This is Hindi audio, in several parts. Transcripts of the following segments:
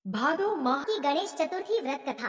भादो माह की गणेश चतुर्थी व्रत कथा।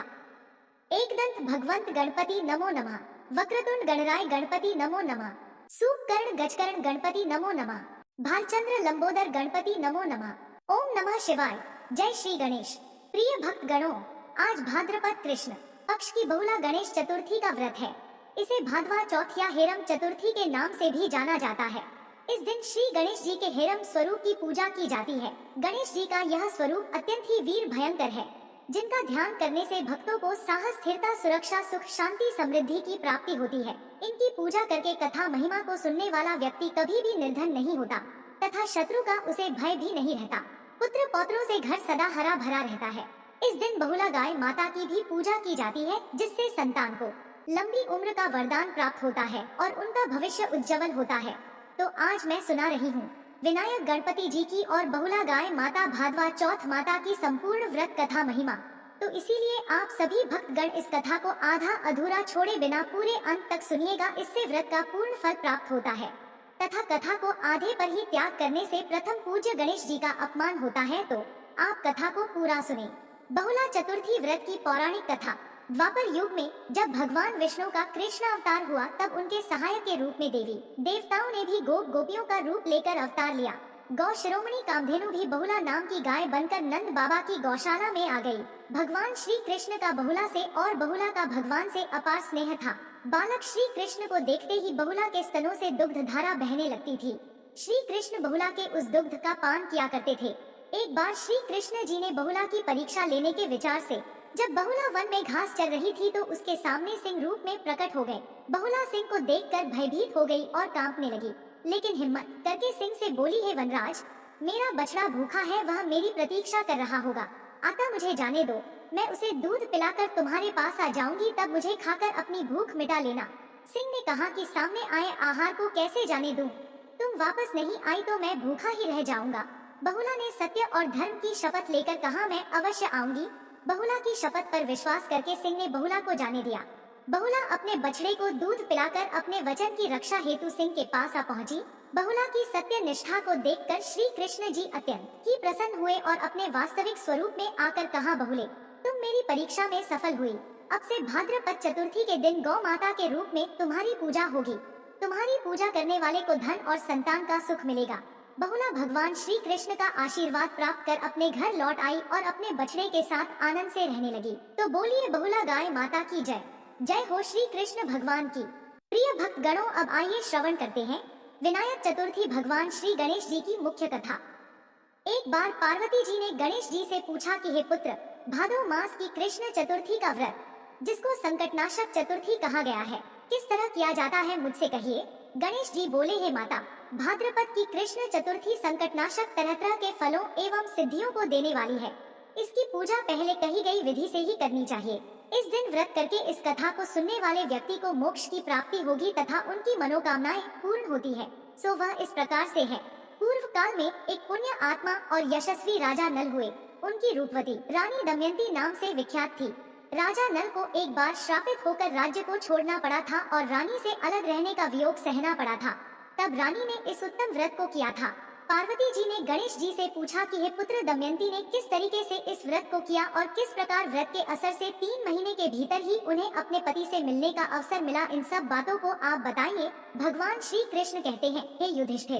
एकदंत भगवंत गणपति नमो नमः। वक्रतुंड गणराय गणपति नमो नमः। सूपकर्ण गजकर्ण गणपति नमो नमः। भालचंद्र लंबोदर गणपति नमो नमः। ओम नमः शिवाय। जय श्री गणेश। प्रिय भक्त गणों, आज भाद्रपद कृष्ण पक्ष की बहुला गणेश चतुर्थी का व्रत है। इसे भादवा चौथ या हेरम चतुर्थी के नाम से भी जाना जाता है। इस दिन श्री गणेश जी के हेरम स्वरूप की पूजा की जाती है। गणेश जी का यह स्वरूप अत्यंत ही वीर भयंकर है, जिनका ध्यान करने से भक्तों को साहस, स्थिरता, सुरक्षा, सुख, शांति, समृद्धि की प्राप्ति होती है। इनकी पूजा करके कथा महिमा को सुनने वाला व्यक्ति कभी भी निर्धन नहीं होता तथा शत्रु का उसे भय भी नहीं रहता। पुत्र पौत्रों से घर सदा हरा भरा रहता है। इस दिन बहुला गाय माता की भी पूजा की जाती है, जिससे संतान को लंबी उम्र का वरदान प्राप्त होता है और उनका भविष्य उज्जवल होता है। तो आज मैं सुना रही हूँ विनायक गणपति जी की और बहुला गाय माता भादवा चौथ माता की संपूर्ण व्रत कथा महिमा। तो इसीलिए आप सभी भक्तगण इस कथा को आधा अधूरा छोड़े बिना पूरे अंत तक सुनिएगा। इससे व्रत का पूर्ण फल प्राप्त होता है तथा कथा को आधे पर ही त्याग करने से प्रथम पूज्य गणेश जी का अपमान होता है। तो आप कथा को पूरा सुने। बहुला चतुर्थी व्रत की पौराणिक कथा। द्वापर युग में जब भगवान विष्णु का कृष्ण अवतार हुआ, तब उनके सहायक के रूप में देवी देवताओं ने भी गोप गोपियों का रूप लेकर अवतार लिया। गौ शिरोमणि कामधेनु भी बहुला नाम की गाय बनकर नंद बाबा की गौशाला में आ गई। भगवान श्री कृष्ण का बहुला से और बहुला का भगवान से अपार स्नेह था। बालक श्री कृष्ण को देखते ही बहुला के स्तनों से दुग्ध धारा बहने लगती थी। श्री कृष्ण बहुला के उस दुग्ध का पान किया करते थे। एक बार श्री कृष्ण जी ने बहुला की परीक्षा लेने के विचार से जब बहुला वन में घास चर रही थी, तो उसके सामने सिंह रूप में प्रकट हो गए। बहुला सिंह को देखकर भयभीत हो गई और कांपने लगी, लेकिन हिम्मत करके सिंह से बोली, हे वनराज, मेरा बछड़ा भूखा है, वह मेरी प्रतीक्षा कर रहा होगा। आता मुझे जाने दो, मैं उसे दूध पिलाकर तुम्हारे पास आ जाऊंगी, तब मुझे खाकर अपनी भूख मिटा लेना। सिंह ने कहा कि सामने आए आहार को कैसे जाने दूं? तुम वापस नहीं आई तो मैं भूखा ही रह जाऊंगा। बहुला ने सत्य और धर्म की शपथ लेकर कहा, मैं अवश्य आऊंगी। बहुला की शपथ पर विश्वास करके सिंह ने बहुला को जाने दिया। बहुला अपने बछड़े को दूध पिलाकर अपने वचन की रक्षा हेतु सिंह के पास आ पहुंची। बहुला की सत्य निष्ठा को देखकर श्री कृष्ण जी अत्यंत ही प्रसन्न हुए और अपने वास्तविक स्वरूप में आकर कहा, बहुले, तुम मेरी परीक्षा में सफल हुई। अब से भाद्रपद चतुर्थी के दिन गौ माता के रूप में तुम्हारी पूजा होगी। तुम्हारी पूजा करने वाले को धन और संतान का सुख मिलेगा। बहुला भगवान श्री कृष्ण का आशीर्वाद प्राप्त कर अपने घर लौट आई और अपने बछड़े के साथ आनंद से रहने लगी। तो बोलिए बहुला गाय माता की जय। जय हो श्री कृष्ण भगवान की। प्रिय भक्त गणों, अब आइए श्रवण करते हैं विनायक चतुर्थी भगवान श्री गणेश जी की मुख्य कथा। एक बार पार्वती जी ने गणेश जी से पूछा कि हे पुत्र, भादो मास की कृष्ण चतुर्थी का व्रत, जिसको संकटनाशक चतुर्थी कहा गया है, किस तरह किया जाता है, मुझसे कहिए। गणेश जी बोले, हे माता, भाद्रपद की कृष्ण चतुर्थी संकटनाशक तरह तरह के फलों एवं सिद्धियों को देने वाली है। इसकी पूजा पहले कही गई विधि से ही करनी चाहिए। इस दिन व्रत करके इस कथा को सुनने वाले व्यक्ति को मोक्ष की प्राप्ति होगी तथा उनकी मनोकामनाएं पूर्ण होती है। सो वह इस प्रकार से है। पूर्व काल में एक पुण्य आत्मा और यशस्वी राजा नल हुए। उनकी रूपवती रानी दमयंती नाम से विख्यात थी। राजा नल को एक बार श्रापित होकर राज्य को छोड़ना पड़ा था और रानी से अलग रहने का वियोग सहना पड़ा था। तब रानी ने इस उत्तम व्रत को किया था। पार्वती जी ने गणेश जी से पूछा कि हे पुत्र, दमयंती ने किस तरीके से इस व्रत को किया और किस प्रकार व्रत के असर से 3 महीने के भीतर ही उन्हें अपने पति से मिलने का अवसर मिला, इन सब बातों को आप बताइए। भगवान श्री कृष्ण कहते हैं, हे युधिष्ठिर,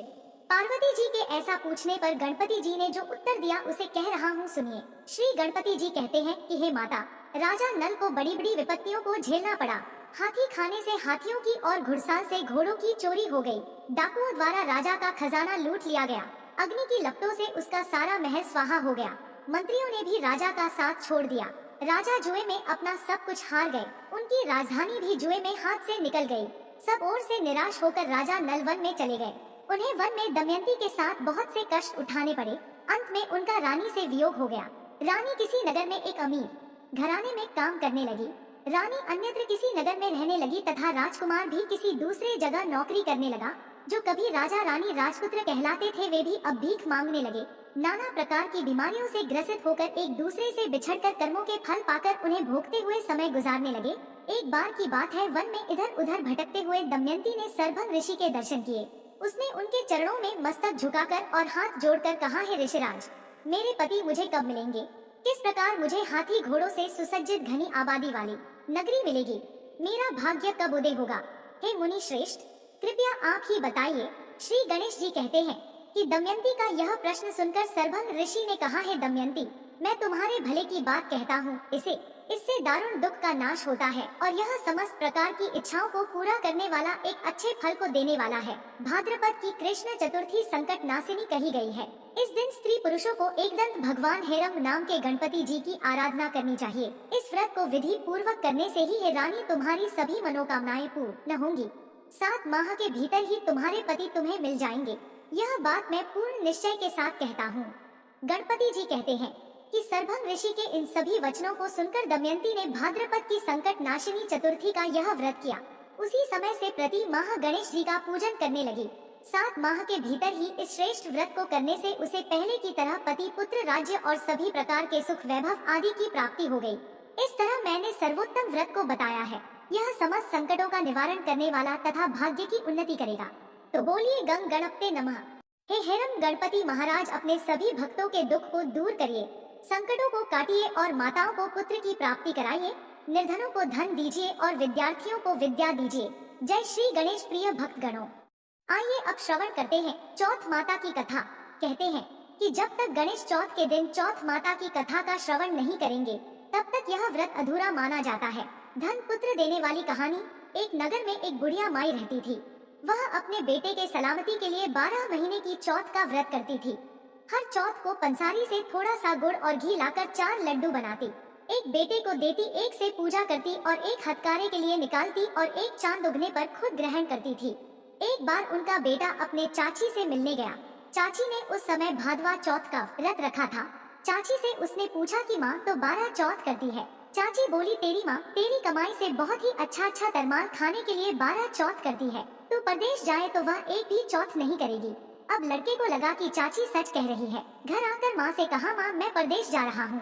पार्वती जी के ऐसा पूछने पर गणपति जी ने जो उत्तर दिया उसे कह रहा हूँ, सुनिए। श्री गणपति जी कहते हैं कि हे माता, राजा नल को बड़ी बड़ी विपत्तियों को झेलना पड़ा। हाथी खाने से हाथियों की और घुड़साल से घोड़ों की चोरी हो गई। डाकुओं द्वारा राजा का खजाना लूट लिया गया। अग्नि की लपटों से उसका सारा महल स्वाहा हो गया। मंत्रियों ने भी राजा का साथ छोड़ दिया। राजा जुए में अपना सब कुछ हार गए। उनकी राजधानी भी जुए में हाथ से निकल गई। सब ओर से निराश होकर राजा नल वन में चले गए। उन्हें वन में दमयंती के साथ बहुत से कष्ट उठाने पड़े। अंत में उनका रानी से वियोग हो गया। रानी किसी नगर में एक अमीर घराने में काम करने लगी। रानी अन्यत्र किसी नगर में रहने लगी तथा राजकुमार भी किसी दूसरे जगह नौकरी करने लगा। जो कभी राजा रानी राजपुत्र कहलाते थे, वे भी अब भीख मांगने लगे। नाना प्रकार की बीमारियों से ग्रसित होकर एक दूसरे से बिछड़कर कर्मों के फल पाकर उन्हें भोगते हुए समय गुजारने लगे। एक बार की बात है, वन में इधर उधर भटकते हुए दमयंती ने सरभंग ऋषि के दर्शन किए। उसने उनके चरणों में मस्तक झुकाकर और हाथ जोड़कर कहा, हे ऋषिराज, मेरे पति मुझे कब मिलेंगे? किस प्रकार मुझे हाथी घोड़ों से सुसज्जित घनी आबादी वाली नगरी मिलेगी? मेरा भाग्य कब उदय होगा? हे मुनि श्रेष्ठ, कृपया आप ही बताइए। श्री गणेश जी कहते हैं कि दमयंती का यह प्रश्न सुनकर सरभंग ऋषि ने कहा, है दमयंती, मैं तुम्हारे भले की बात कहता हूँ। इससे दारुण दुख का नाश होता है और यह समस्त प्रकार की इच्छाओं को पूरा करने वाला, एक अच्छे फल को देने वाला है। भाद्रपद की कृष्ण चतुर्थी संकट नाशिनी कही गई है। इस दिन स्त्री पुरुषों को एकदंत भगवान हेरम्ब नाम के गणपति जी की आराधना करनी चाहिए। इस व्रत को विधि पूर्वक करने से ही हे रानी तुम्हारी सभी मनोकामनाएं पूर्ण होंगी। 7 माह के भीतर ही तुम्हारे पति तुम्हें मिल जाएंगे। यह बात मैं पूर्ण निश्चय के साथ कहता हूँ। गणपति जी कहते हैं कि सरभंग ऋषि के इन सभी वचनों को सुनकर दमयंती ने भाद्रपद की संकट नाशिनी चतुर्थी का यह व्रत किया। उसी समय से प्रति माह गणेश जी का पूजन करने लगी। 7 माह के भीतर ही इस श्रेष्ठ व्रत को करने से उसे पहले की तरह पति, पुत्र, राज्य और सभी प्रकार के सुख, वैभव आदि की प्राप्ति हो गई। इस तरह मैंने सर्वोत्तम व्रत को बताया है। यह समस्त संकटों का निवारण करने वाला तथा भाग्य की उन्नति करेगा। तो बोलिए गंग गणपते नमः। हे हेरम गणपति महाराज, अपने सभी भक्तों के दुख को दूर करिए, संकटों को काटिए और माताओं को पुत्र की प्राप्ति कराइए, निर्धनों को धन दीजिए और विद्यार्थियों को विद्या दीजिए। जय श्री गणेश प्रिय भक्त गणों। आइए अब श्रवण करते हैं चौथ माता की कथा। कहते हैं कि जब तक गणेश चौथ के दिन चौथ माता की कथा का श्रवण नहीं करेंगे तब तक यह व्रत अधूरा माना जाता है। धन पुत्र देने वाली कहानी। एक नगर में एक बुढ़िया माई रहती थी। वह अपने बेटे के सलामती के लिए 12 महीने की चौथ का व्रत करती थी। हर चौथ को पंसारी से थोड़ा सा गुड़ और घी लाकर 4 लड्डू बनाती, एक बेटे को देती, एक से पूजा करती और एक हथकारे के लिए निकालती और एक चांद उगने पर खुद ग्रहण करती थी। एक बार उनका बेटा अपने चाची से मिलने गया। चाची ने उस समय भादवा चौथ का व्रत रखा था। चाची से उसने पूछा कि माँ तो 12 चौथ करती है। चाची बोली, तेरी माँ तेरी कमाई से बहुत ही अच्छा अच्छा तरमाल खाने के लिए 12 चौथ करती है। तू परदेश जाए तो वह एक भी चौथ नहीं करेगी। अब लड़के को लगा कि चाची सच कह रही है। घर आकर माँ से कहा, माँ मैं परदेश जा रहा हूँ,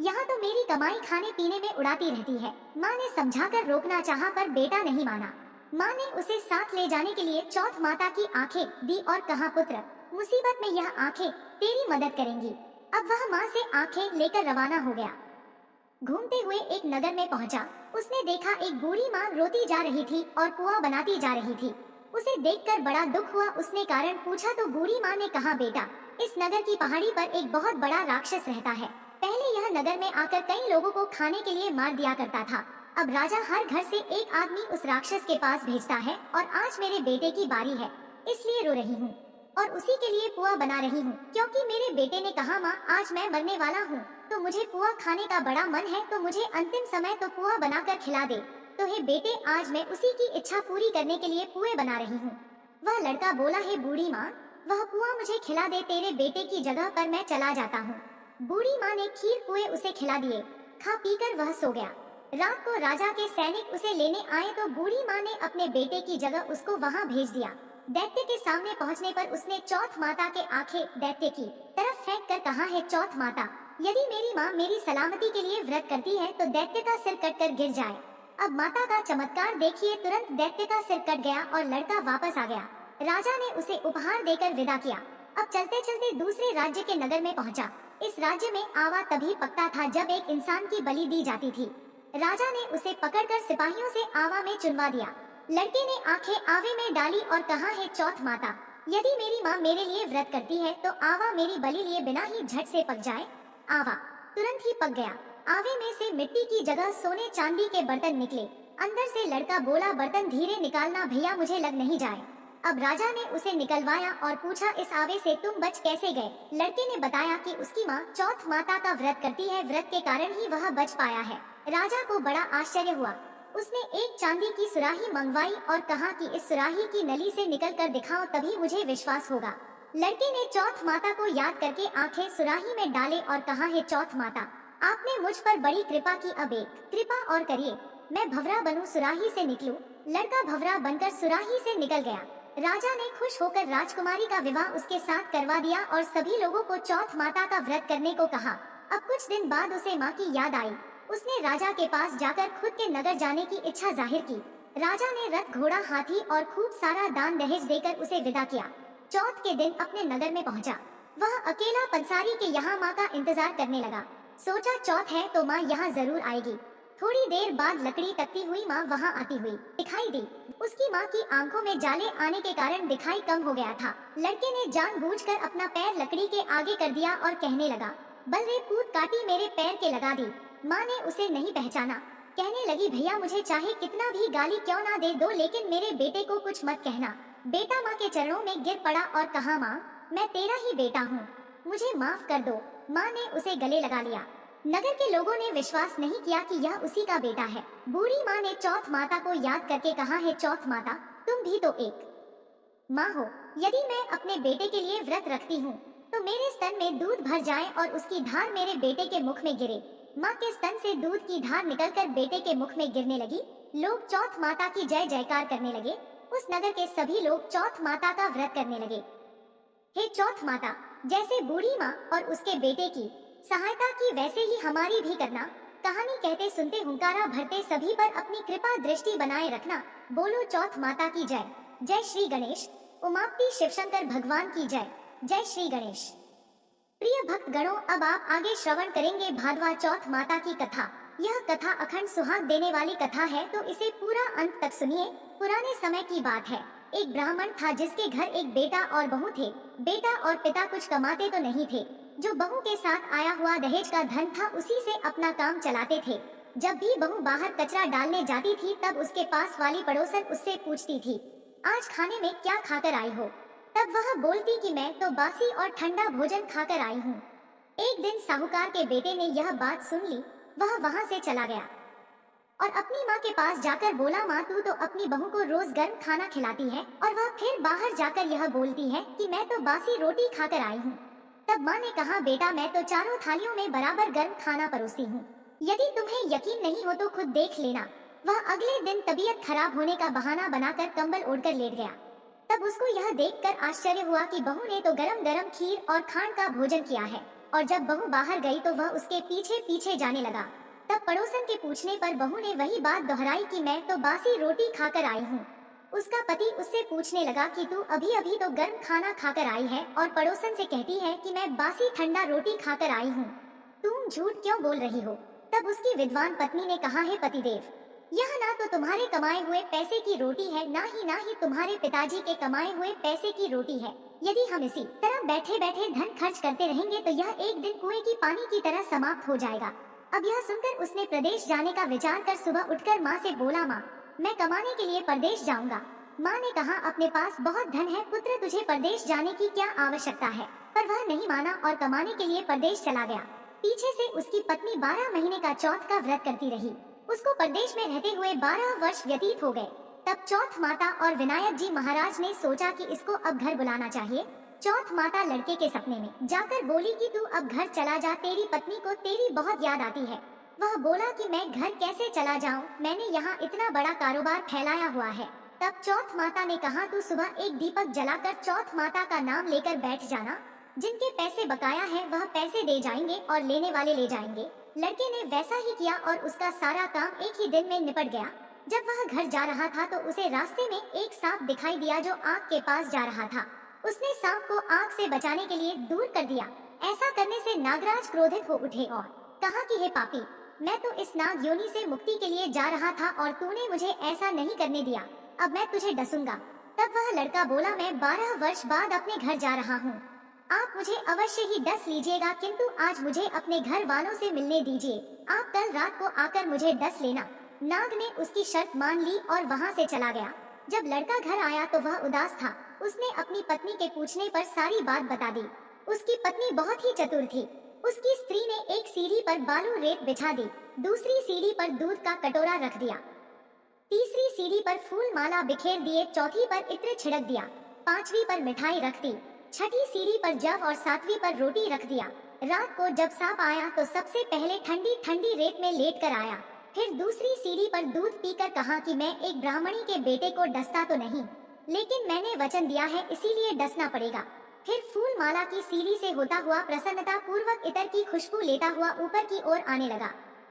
यहाँ तो मेरी कमाई खाने पीने में उड़ाती रहती है। माँ ने समझाकर रोकना चाहा पर बेटा नहीं माना। माँ ने उसे साथ ले जाने के लिए चौथ माता की आंखें दी और कहा, पुत्र मुसीबत में यह आंखें तेरी मदद करेंगी। अब वह माँ से आंखें लेकर रवाना हो गया। घूमते हुए एक नगर में पहुंचा। उसने देखा एक बूढ़ी माँ रोती जा रही थी और पुआ बनाती जा रही थी। उसे देखकर बड़ा दुख हुआ। उसने कारण पूछा तो बूढ़ी माँ ने कहा, बेटा इस नगर की पहाड़ी पर एक बहुत बड़ा राक्षस रहता है। पहले यह नगर में आकर कई लोगों को खाने के लिए मार दिया करता था। अब राजा हर घर से एक आदमी उस राक्षस के पास भेजता है और आज मेरे बेटे की बारी है, इसलिए रो रही हूँ और उसी के लिए पुआ बना रही हूँ, क्योंकि मेरे बेटे ने कहा, माँ आज मैं मरने वाला हूँ तो मुझे पुआ खाने का बड़ा मन है, तो मुझे अंतिम समय तो पुआ बनाकर खिला दे। तो हे बेटे, आज मैं उसी की इच्छा पूरी करने के लिए पुए बना रही हूँ। वह लड़का बोला, हे बूढ़ी माँ, वह पुआ मुझे खिला दे, तेरे बेटे की जगह पर मैं चला जाता हूँ। बूढ़ी माँ ने खीर पुए उसे खिला दिए। खा पीकर वह सो गया। रात को राजा के सैनिक उसे लेने आए तो बूढ़ी माँ ने अपने बेटे की जगह उसको वहाँ भेज दिया। दैत्य के सामने पहुँचने पर उसने चौथ माता के आंखें दैत्य की तरफ फेंक कर कहा, है चौथ माता, यदि मेरी माँ मेरी सलामती के लिए व्रत करती है तो दैत्य का सिर कटकर गिर जाए। अब माता का चमत्कार देखिए। तुरंत दैत्य का सिर कट गया और लड़का वापस आ गया। राजा ने उसे उपहार देकर विदा किया। अब चलते चलते दूसरे राज्य के नगर में पहुंचा। इस राज्य में आवा तभी पकता था जब एक इंसान की बलि दी जाती थी। राजा ने उसे पकड़कर सिपाहियों से आवा में चुनवा दिया। लड़के ने आंखें आवे में डाली और कहा, है चौथ माता, यदि मेरी माँ मेरे लिए व्रत करती है तो आवा मेरी बलि लिए बिना ही झट से पक जाए। आवा तुरंत ही पक गया। आवे में से मिट्टी की जगह सोने चांदी के बर्तन निकले। अंदर से लड़का बोला, बर्तन धीरे निकालना भैया, मुझे लग नहीं जाए। अब राजा ने उसे निकलवाया और पूछा, इस आवे से तुम बच कैसे गए? लड़के ने बताया कि उसकी माँ चौथ माता का व्रत करती है, व्रत के कारण ही वह बच पाया है। राजा को बड़ा आश्चर्य हुआ। उसने एक चांदी की सुराही मंगवाई और कहा कि इस सुराही की नली से निकल कर दिखाओ, तभी मुझे विश्वास होगा। लड़के ने चौथ माता को याद करके आंखें सुराही में डाले और कहा, है चौथ माता, आपने मुझ पर बड़ी कृपा की, अब एक कृपा और करिए, मैं भंवरा बनूं, सुराही से निकलूं। लड़का भंवरा बनकर सुराही से निकल गया। राजा ने खुश होकर राजकुमारी का विवाह उसके साथ करवा दिया और सभी लोगों को चौथ माता का व्रत करने को कहा। अब कुछ दिन बाद उसे माँ की याद आई। उसने राजा के पास जाकर खुद के नगर जाने की इच्छा जाहिर की। राजा ने रथ, घोड़ा, हाथी और खूब सारा दान दहेज देकर उसे विदा किया। चौथ के दिन अपने नगर में पहुंचा। वह अकेला पंसारी के यहाँ माँ का इंतजार करने लगा। सोचा चौथ है तो माँ यहाँ जरूर आएगी। थोड़ी देर बाद लकड़ी टकती हुई माँ वहाँ आती हुई दिखाई दी। उसकी माँ की आंखों में जाले आने के कारण दिखाई कम हो गया था। लड़के ने जानबूझकर अपना पैर लकड़ी के आगे कर दिया और कहने लगा, बल रे पूत काटी मेरे पैर के लगा दी। माँ ने उसे नहीं पहचाना। कहने लगी, भैया मुझे चाहे कितना भी गाली क्यों ना दे दो, लेकिन मेरे बेटे को कुछ मत कहना। बेटा माँ के चरणों में गिर पड़ा और कहा, माँ मैं तेरा ही बेटा हूँ, मुझे माफ कर दो। माँ ने उसे गले लगा लिया। नगर के लोगों ने विश्वास नहीं किया कि यह उसी का बेटा है। बूढ़ी माँ ने चौथ माता को याद करके कहा, है चौथ माता, तुम भी तो एक माँ हो। यदि मैं अपने बेटे के लिए व्रत रखती हूँ तो मेरे स्तन में दूध भर जाए और उसकी धार मेरे बेटे के मुख में गिरे। माँ के स्तन से दूध की धार निकलकर बेटे के मुख में गिरने लगी। लोग चौथ माता की जय जयकार करने लगे। उस नगर के सभी लोग चौथ माता का व्रत करने लगे। हे चौथ माता, जैसे बूढ़ी माँ और उसके बेटे की सहायता की वैसे ही हमारी भी करना। कहानी कहते सुनते हुंकारा भरते सभी पर अपनी कृपा दृष्टि बनाए रखना। बोलो चौथ माता की जय। जय श्री गणेश। उमापति शिवशंकर भगवान की जय। जय श्री गणेश। प्रिय भक्त गणों, अब आप आगे श्रवण करेंगे भादवा चौथ माता की कथा। यह कथा अखंड सुहाग देने वाली कथा है, तो इसे पूरा अंत तक सुनिए। पुराने समय की बात है। एक ब्राह्मण था जिसके घर एक बेटा और बहू थे। बेटा और पिता कुछ कमाते तो नहीं थे। जो बहू के साथ आया हुआ दहेज का धन था उसी से अपना काम चलाते थे। जब भी बहू बाहर कचरा डालने जाती थी तब उसके पास वाली पड़ोसन उससे पूछती थी, आज खाने में क्या खाकर आई हो? तब वह बोलती कि मैं तो बासी और ठंडा भोजन खाकर आई हूँ। एक दिन साहूकार के बेटे ने यह बात सुन ली। वह वहाँ से चला गया और अपनी माँ के पास जाकर बोला, माँ तू तो अपनी बहू को रोज गर्म खाना खिलाती है और वह फिर बाहर जाकर यह बोलती है कि मैं तो बासी रोटी खाकर आई हूँ। तब माँ ने कहा, बेटा मैं तो चारों थालियों में बराबर गर्म खाना परोसती हूँ। यदि तुम्हें यकीन नहीं हो तो खुद देख लेना। वह अगले दिन तबीयत खराब होने का बहाना बनाकर कंबल ओढ़कर लेट गया। तब उसको यह देखकर आश्चर्य हुआ कि बहू ने तो गरम गरम खीर और खांड का भोजन किया है। और जब बहू बाहर गई तो वह उसके पीछे पीछे जाने लगा। तब पड़ोसन के पूछने पर बहू ने वही बात दोहराई कि मैं तो बासी रोटी खाकर आई हूँ। उसका पति उससे पूछने लगा कि तू अभी अभी तो गर्म खाना खाकर आई है और पड़ोसन से कहती है कि मैं बासी ठंडा रोटी खाकर आई हूँ। तुम झूठ क्यों बोल रही हो? तब उसकी विद्वान पत्नी ने कहा, है पतिदेव, यह ना तो तुम्हारे कमाए हुए पैसे की रोटी है, ना ही तुम्हारे पिताजी के कमाए हुए पैसे की रोटी है। यदि हम इसी तरह बैठे बैठे धन खर्च करते रहेंगे तो यह एक दिन कुएं की पानी की तरह समाप्त हो जाएगा। अब यह सुनकर उसने प्रदेश जाने का विचार कर सुबह उठकर माँ से बोला, माँ मैं कमाने के लिए परदेश जाऊंगा। माँ ने कहा, अपने पास बहुत धन है पुत्र, तुझे परदेश जाने की क्या आवश्यकता है? पर वह नहीं माना और कमाने के लिए परदेश चला गया। पीछे से उसकी पत्नी 12 महीने का चौथ का व्रत करती रही। उसको परदेश में रहते हुए 12 वर्ष व्यतीत हो गए। तब चौथ माता और विनायक जी महाराज ने सोचा कि इसको अब घर बुलाना चाहिए। चौथ माता लड़के के सपने में जाकर बोली कि तू अब घर चला जा, तेरी पत्नी को तेरी बहुत याद आती है। वह बोला कि मैं घर कैसे चला जाऊं, मैंने यहाँ इतना बड़ा कारोबार फैलाया हुआ है। तब चौथ माता ने कहा, तू सुबह एक दीपक जलाकर चौथ माता का नाम लेकर बैठ जाना। जिनके पैसे बकाया है वह पैसे दे जाएंगे और लेने वाले ले जाएंगे। लड़के ने वैसा ही किया और उसका सारा काम एक ही दिन में निपट गया। जब वह घर जा रहा था तो उसे रास्ते में एक सांप दिखाई दिया जो आग के पास जा रहा था। उसने सांप को आग से बचाने के लिए दूर कर दिया। ऐसा करने से नागराज क्रोधित हो उठे और कहा कि हे पापी, मैं तो इस नाग योनि से मुक्ति के लिए जा रहा था और तूने मुझे ऐसा नहीं करने दिया, अब मैं तुझे डसूंगा। तब वह लड़का बोला, मैं 12 वर्ष बाद अपने घर जा रहा हूँ, आप मुझे अवश्य ही डस लीजिएगा, किंतु आज मुझे अपने घर वालों से मिलने दीजिए। आप कल रात को आकर मुझे डस लेना। नाग ने उसकी शर्त मान ली और वहाँ से चला गया। जब लड़का घर आया तो वह उदास था। उसने अपनी पत्नी के पूछने पर सारी बात बता दी। उसकी पत्नी बहुत ही चतुर थी। उसकी स्त्री ने एक सीढ़ी पर बालू रेत बिछा दी, दूसरी सीढ़ी पर दूध का कटोरा रख दिया, तीसरी सीढ़ी पर फूल माला बिखेर दिए, चौथी पर इत्र छिड़क दिया, पांचवी पर मिठाई रख दी, छठी सीढ़ी पर जव और सातवीं पर रोटी रख दिया। रात को जब सांप आया तो सबसे पहले ठंडी ठंडी रेत में लेट कर आया। फिर दूसरी सीढ़ी पर दूध पीकर कहा कि मैं एक ब्राह्मणी के बेटे को डसता तो नहीं, लेकिन मैंने वचन दिया है इसीलिए डसना पड़ेगा। फिर फूल माला की सीढ़ी से होता हुआ प्रसन्नता पूर्वक इतर की खुशबू लेता हुआ ऊपर की ओर आने लगा।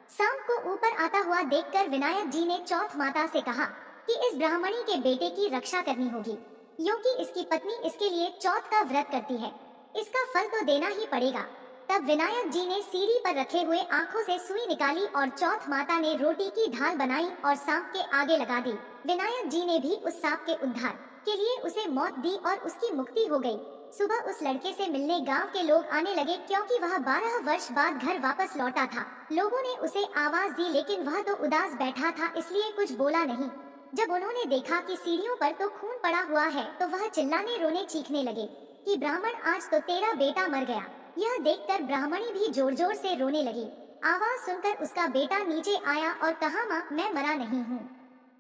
सांप को ऊपर आता हुआ देखकर विनायक जी ने चौथ माता से कहा कि इस ब्राह्मणी के बेटे की रक्षा करनी होगी, क्योंकि इसकी पत्नी इसके लिए चौथ का व्रत करती है, इसका फल तो देना ही पड़ेगा। तब विनायक जी ने सीढ़ी पर रखे हुए आंखों से सुई निकाली और चौथ माता ने रोटी की ढाल बनाई और सांप के आगे लगा दी। विनायक जी ने भी उस सांप के उद्धार के लिए उसे मौत दी और उसकी मुक्ति हो गई। सुबह उस लड़के से मिलने गांव के लोग आने लगे क्योंकि वह 12 वर्ष बाद घर वापस लौटा था। लोगों ने उसे आवाज दी लेकिन वह तो उदास बैठा था, इसलिए कुछ बोला नहीं। जब उन्होंने देखा कि सीढ़ियों पर तो खून पड़ा हुआ है तो वह चिल्लाने रोने चीखने लगे कि ब्राह्मण, आज तो तेरा बेटा मर गया। यह देखकर ब्राह्मणी भी जोर जोर से रोने लगी। आवाज सुनकर उसका बेटा नीचे आया और कहा, माँ, मैं मरा नहीं हूँ,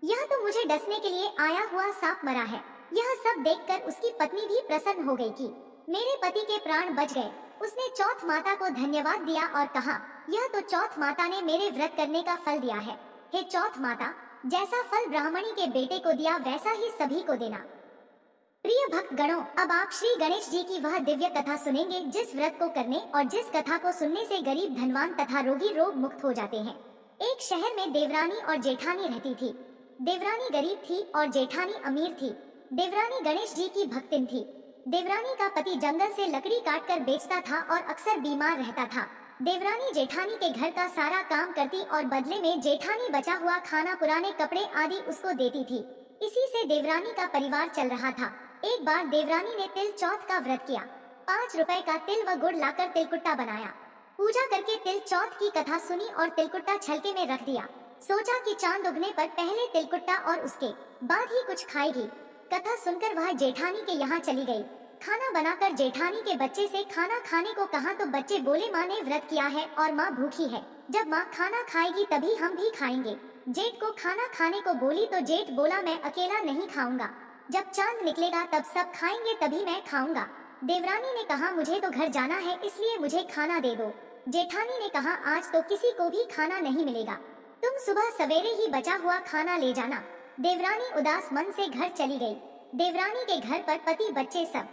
यह तो मुझे डसने के लिए आया हुआ सांप मरा है। यह सब देखकर उसकी पत्नी भी प्रसन्न हो गई कि मेरे पति के प्राण बच गए। उसने चौथ माता को धन्यवाद दिया और कहा, यह तो चौथ माता ने मेरे व्रत करने का फल दिया है। हे चौथ माता, जैसा फल ब्राह्मणी के बेटे को दिया वैसा ही सभी को देना। प्रिय भक्त गणों, अब आप श्री गणेश जी की वह दिव्य कथा सुनेंगे जिस व्रत को करने और जिस कथा को सुनने से गरीब धनवान तथा रोगी रोग मुक्त हो जाते हैं। एक शहर में देवरानी और जेठानी रहती थी। देवरानी गरीब थी और जेठानी अमीर थी। देवरानी गणेश जी की भक्तिन थी। देवरानी का पति जंगल से लकड़ी काटकर बेचता था और अक्सर बीमार रहता था। देवरानी जेठानी के घर का सारा काम करती और बदले में जेठानी बचा हुआ खाना, पुराने कपड़े आदि उसको देती थी। इसी से देवरानी का परिवार चल रहा था। एक बार देवरानी ने तिल चौथ का व्रत किया। 5 रुपए का तिल व गुड़ लाकर तिलकुट्टा बनाया। पूजा करके तिल चौथ की कथा सुनी और तिलकुट्टा छलके में रख दिया। सोचा कि चांद उगने पर पहले तिलकुट्टा और उसके बाद ही कुछ खाएगी। कथा सुनकर वह जेठानी के यहाँ चली गई। खाना बनाकर जेठानी के बच्चे से खाना खाने को कहा तो बच्चे बोले, माँ ने व्रत किया है और माँ भूखी है, जब माँ खाना खाएगी तभी हम भी खाएंगे। जेठ को खाना खाने को बोली तो जेठ बोला, मैं अकेला नहीं खाऊंगा, जब चांद निकलेगा तब सब खाएंगे तभी मैं खाऊंगा। देवरानी ने कहा, मुझे तो घर जाना है इसलिए मुझे खाना दे दो। जेठानी ने कहा, आज तो किसी को भी खाना नहीं मिलेगा, तुम सुबह सवेरे ही बचा हुआ खाना ले जाना। देवरानी उदास मन से घर चली गई। देवरानी के घर पर पति बच्चे सब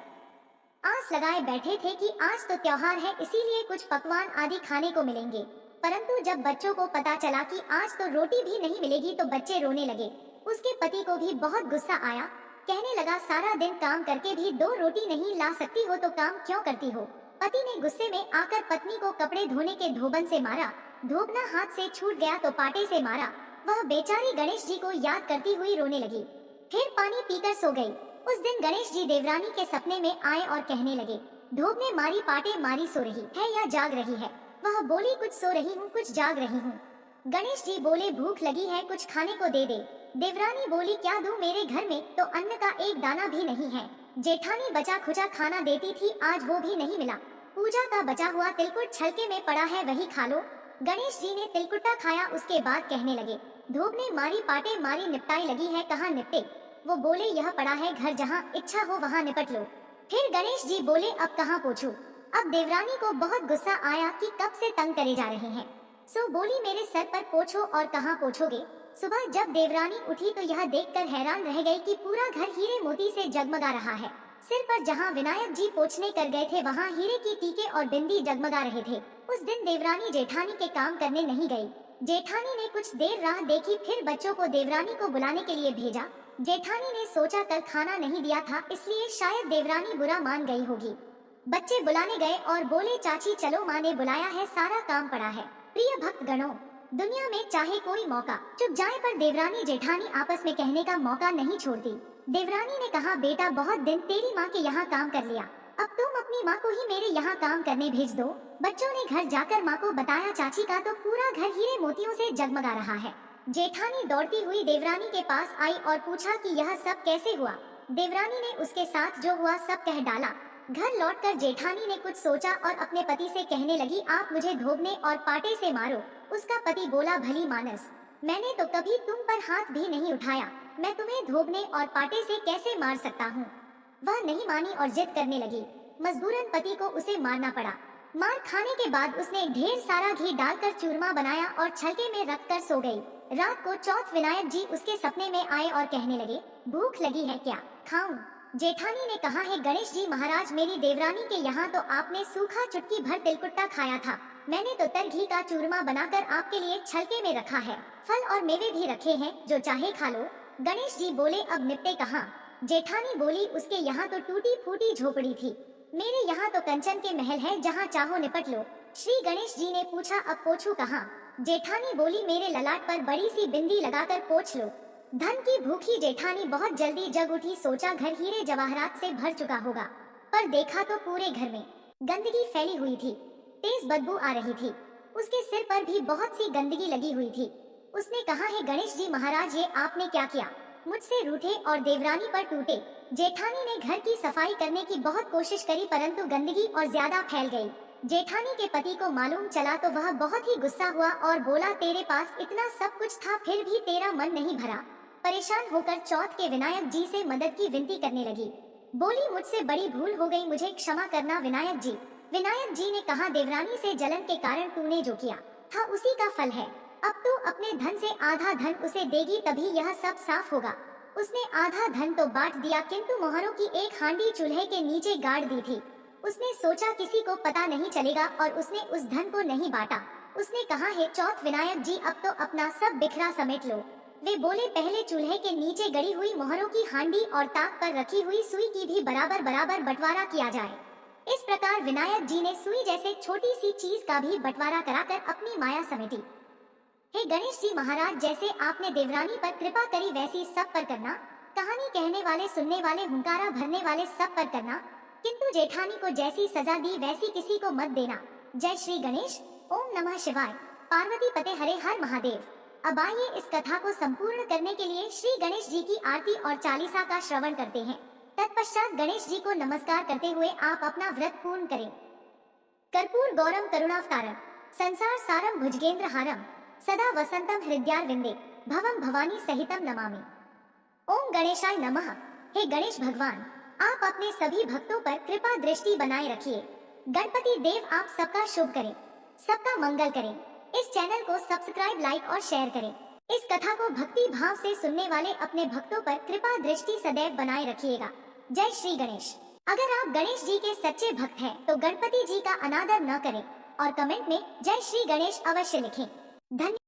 आस लगाए बैठे थे कि आज तो त्योहार है इसीलिए कुछ पकवान आदि खाने को मिलेंगे। परंतु जब बच्चों को पता चला कि आज तो रोटी भी नहीं मिलेगी तो बच्चे रोने लगे। उसके पति को भी बहुत गुस्सा आया। कहने लगा, सारा दिन काम करके भी 2 रोटी नहीं ला सकती हो तो काम क्यों करती हो। पति ने गुस्से में आकर पत्नी को कपड़े धोने के धोबन से मारा। धोबना हाथ से छूट गया तो पाटे से मारा। वह बेचारी गणेश जी को याद करती हुई रोने लगी। फिर पानी पीकर सो गई। उस दिन गणेश जी देवरानी के सपने में आए और कहने लगे, धोब ने मारी पाटे मारी, सो रही है या जाग रही है। वह बोली, कुछ सो रही हूँ कुछ जाग रही हूँ। गणेश जी बोले, भूख लगी है कुछ खाने को दे दे। देवरानी बोली, क्या दूं, मेरे घर में तो अन्न का एक दाना भी नहीं है। जेठानी बचा खुचा खाना देती थी, आज वो भी नहीं मिला। पूजा का बचा हुआ तिलकुट छलके में पड़ा है, वही खा लो। गणेश जी ने तिलकुटा खाया। उसके बाद कहने लगे, धूप ने मारी पाटे मारी, निपटाई लगी है, कहाँ निपटे। वो बोले, यह पड़ा है घर, जहाँ इच्छा हो वहाँ निपट लो। फिर गणेश जी बोले, अब कहाँ पोछूं। अब देवरानी को बहुत गुस्सा आया कि कब से तंग करे जा रहे हैं। सो बोली, मेरे सर पर पोछो। और कहाँ पोछोगे। सुबह जब देवरानी उठी तो यह देखकर हैरान रह गई कि पूरा घर हीरे मोती से जगमगा रहा है। सिर पर जहाँ विनायक जी पोछने कर गए थे वहाँ हीरे की टीके और बिंदी जगमगा रहे थे। उस दिन देवरानी जेठानी के काम करने नहीं गई। जेठानी ने कुछ देर राह देखी, फिर बच्चों को देवरानी को बुलाने के लिए भेजा। जेठानी ने सोचा कल खाना नहीं दिया था इसलिए शायद देवरानी बुरा मान गई होगी। बच्चे बुलाने गए और बोले, चाची चलो, माँ ने बुलाया है, सारा काम पड़ा है। प्रिय भक्त गणों, दुनिया में चाहे कोई मौका चुप जाए पर देवरानी जेठानी आपस में कहने का मौका नहीं छोड़ती। देवरानी ने कहा, बेटा बहुत दिन तेरी माँ के यहाँ काम कर लिया, अब तुम अपनी माँ को ही मेरे यहाँ काम करने भेज दो। बच्चों ने घर जाकर माँ को बताया चाची का तो पूरा घर हीरे मोतियों से जगमगा रहा है। जेठानी दौड़ती हुई देवरानी के पास आई और पूछा कि यह सब कैसे हुआ। देवरानी ने उसके साथ जो हुआ सब कह डाला। घर लौटकर जेठानी ने कुछ सोचा और अपने पति से कहने लगी, आप मुझे धोबने और पाटे से मारो। उसका पति बोला, भली मानस, मैंने तो कभी तुम पर हाथ भी नहीं उठाया, मैं तुम्हें धोबने और पाटे से कैसे मार सकता हूँ। वह नहीं मानी और जिद करने लगी। मजबूरन पति को उसे मारना पड़ा। मार खाने के बाद उसने ढेर सारा घी डालकर चूरमा बनाया और छलके में रखकर सो गई। रात को चौथ विनायक जी उसके सपने में आए और कहने लगे, भूख लगी है क्या खाऊं। जेठानी ने कहा, है गणेश जी महाराज, मेरी देवरानी के यहाँ तो आपने सूखा चुटकी भर तिलकुट्टा खाया था, मैंने तो तर घी का चूरमा बनाकर आपके लिए छलके में रखा है, फल और मेवे भी रखे हैं, जो चाहे खा लो। गणेश जी बोले, अब निपटे कहाँ। जेठानी बोली, उसके यहाँ तो टूटी फूटी झोपड़ी थी, मेरे यहाँ तो कंचन के महल है, जहाँ चाहो निपट लो। श्री गणेश जी ने पूछा, अब पोछूं कहाँ? जेठानी बोली, मेरे ललाट पर बड़ी सी बिंदी लगाकर पोछ लो। धन की भूखी जेठानी बहुत जल्दी जग उठी। सोचा घर हीरे जवाहरात से भर चुका होगा, पर देखा तो पूरे घर में गंदगी फैली हुई थी। तेज बदबू आ रही थी। उसके सिर पर भी बहुत सी गंदगी लगी हुई थी। उसने कहा, है गणेश जी महाराज, ये आपने क्या किया? मुझसे रूठे और देवरानी पर टूटे। जेठानी ने घर की सफाई करने की बहुत कोशिश करी, परंतु गंदगी और ज्यादा फैल गई। जेठानी के पति को मालूम चला तो वह बहुत ही गुस्सा हुआ और बोला, तेरे पास इतना सब कुछ था, फिर भी तेरा मन नहीं भरा। परेशान होकर चौथ के विनायक जी से मदद की विनती करने लगी। बोली, मुझसे बड़ी भूल हो गई, मुझे क्षमा करना विनायक जी। विनायक जी ने कहा, देवरानी से जलन के कारण तूने जो किया था उसी का फल है। अब तू अपने धन से आधा धन उसे देगी, तभी यह सब साफ होगा। उसने आधा धन तो बांट दिया, किंतु मोहरों की एक हांडी चूल्हे के नीचे गाड़ दी थी। उसने सोचा किसी को पता नहीं चलेगा और उसने उस धन को नहीं बांटा। उसने कहा, हे चौथ विनायक जी, अब तो अपना सब बिखरा समेट लो। वे बोले, पहले चूल्हे के नीचे गड़ी हुई मोहरों की हांडी और ताक पर रखी हुई सुई की भी बराबर बराबर बंटवारा किया जाए। इस प्रकार विनायक जी ने सुई जैसे छोटी सी चीज का भी बंटवारा कराकर अपनी माया समेटी। हे गणेश जी महाराज, जैसे आपने देवरानी पर कृपा करी वैसी सब पर करना। कहानी कहने वाले, सुनने वाले, हुंकारा भरने वाले सब पर करना, किंतु जेठानी को जैसी सजा दी वैसी किसी को मत देना। जय श्री गणेश। ओम नमः शिवाय। पार्वती पते हरे हर महादेव। अब आइए इस कथा को संपूर्ण करने के लिए श्री गणेश जी की आरती और चालीसा का श्रवण करते हैं। तत्पश्चात गणेश जी को नमस्कार करते हुए आप अपना व्रत पूर्ण करें। कर्पूर गौरम करुणावतारम, संसार सारम भुजगेंद्र हारम, सदा वसंतम हृदयारविंदे, भवम भवानी सहितम नमामि। ओम गणेशाय नमः। हे गणेश भगवान, आप अपने सभी भक्तों पर कृपा दृष्टि बनाए रखिए। गणपति देव आप सबका शुभ करें, सबका मंगल करें। इस चैनल को सब्सक्राइब, लाइक और शेयर करें। इस कथा को भक्ति भाव से सुनने वाले अपने भक्तों पर कृपा दृष्टि सदैव बनाए रखिएगा। जय श्री गणेश। अगर आप गणेश जी के सच्चे भक्त हैं तो गणपति जी का अनादर न करें और कमेंट में जय श्री गणेश अवश्य लिखें। धन्यवाद।